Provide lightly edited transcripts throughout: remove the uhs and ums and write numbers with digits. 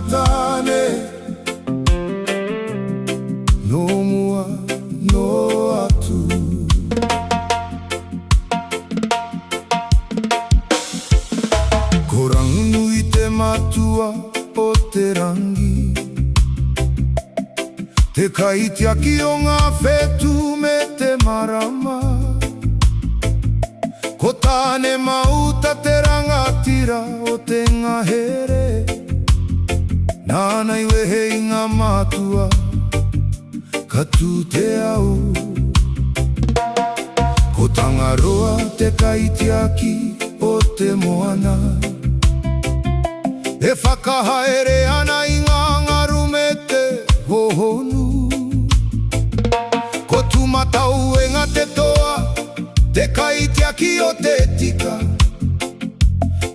atane no mua no atu. Korang nui te matua o te rangi, te kaitiaki o ngā whetu me te marama. Ko tāne mauta te rangatira o te ngahere, nānai wehe i ngā mātua, ka tū te au. Ko tangaroa te kaitiaki o te moana, e whakahaere ana i ngā ngaru me te hohonu. Ko tūmatau e ngā te toa, te kaitiaki o te tika,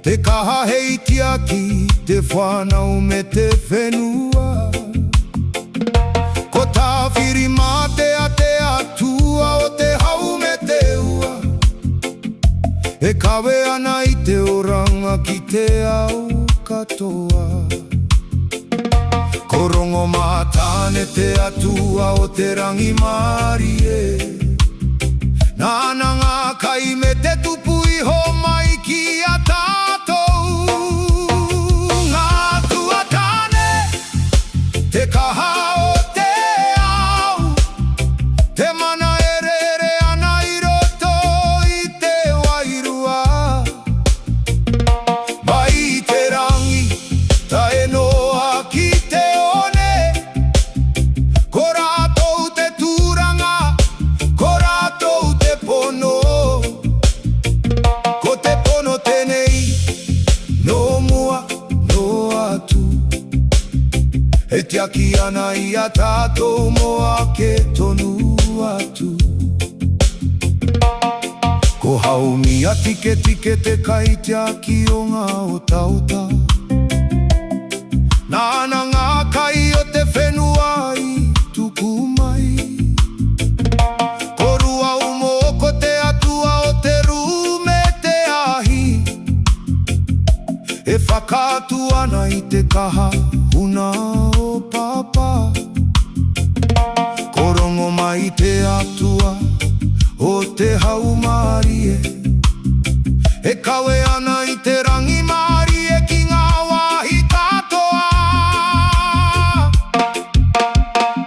te kahaheitiaki, te whanau me te whenua. Ko tāwhiri mā te atua o te hau me te ua, e kawe ana i te oranga ki te au katoa. Ko rongo mātāne te atua o te rangi Mārie, nāna ngā kai me te tupu iho mai ki a tātou. Ngā tua tāne, te kaha o te au, te mana e rere ana i roto i te wairua. Mai te rangi, tae noa ki te one, ko rātou te tūranga, ko rātou te pono. Ko te pono tenei, no mua, no atu, e tiaki ana i a tātou moa ke tonu atu. Ko haumi a tike tike te kaitiaki o ngā otauta, nāna ngā kai o te whenua i tuku mai. Ko rua umo ko te atua o te ru me te ahi, e whakātu ana i te kaha huna o papa. Ko rongo mai te atua o te hau Mārie, e kawe ana i te rangi Mārie ki ngā wāhi katoa.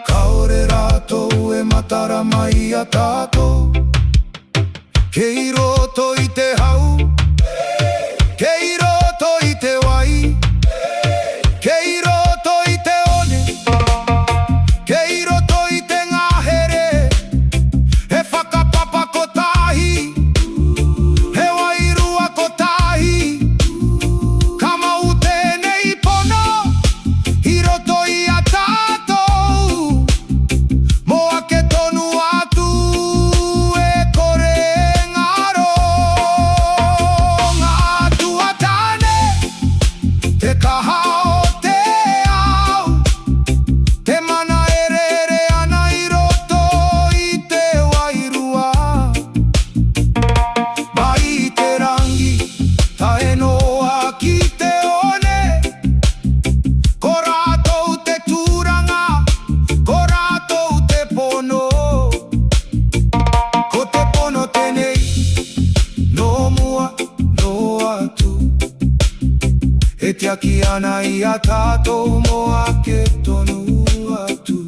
Kaore rātou e matara mai a tātou, kei roto i te hau, kei roto i te wai, kei roto i te one, kei roto i te ngahere, e whakapapa ko tahi, he wairua ko tahi, ka mau tēnei pono, i roto i a tātou, moa ke tonu atu e kore ngaro. Ngā tua tāne, te kaha o te au, te mana e rere ana i roto i te wairua. Mai te rangi, tae noa ki te one, ko rātou te tūranga, ko rātou te pono. Ko te pono tenei, no mua, no atu, e tiaki ana i a tātou moa ke tonu atu.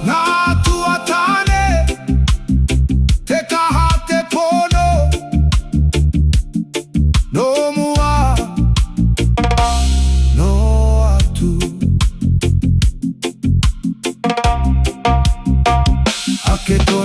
Ngā tua tāne, te kaha te pono, no mua, no atu. A ke tonu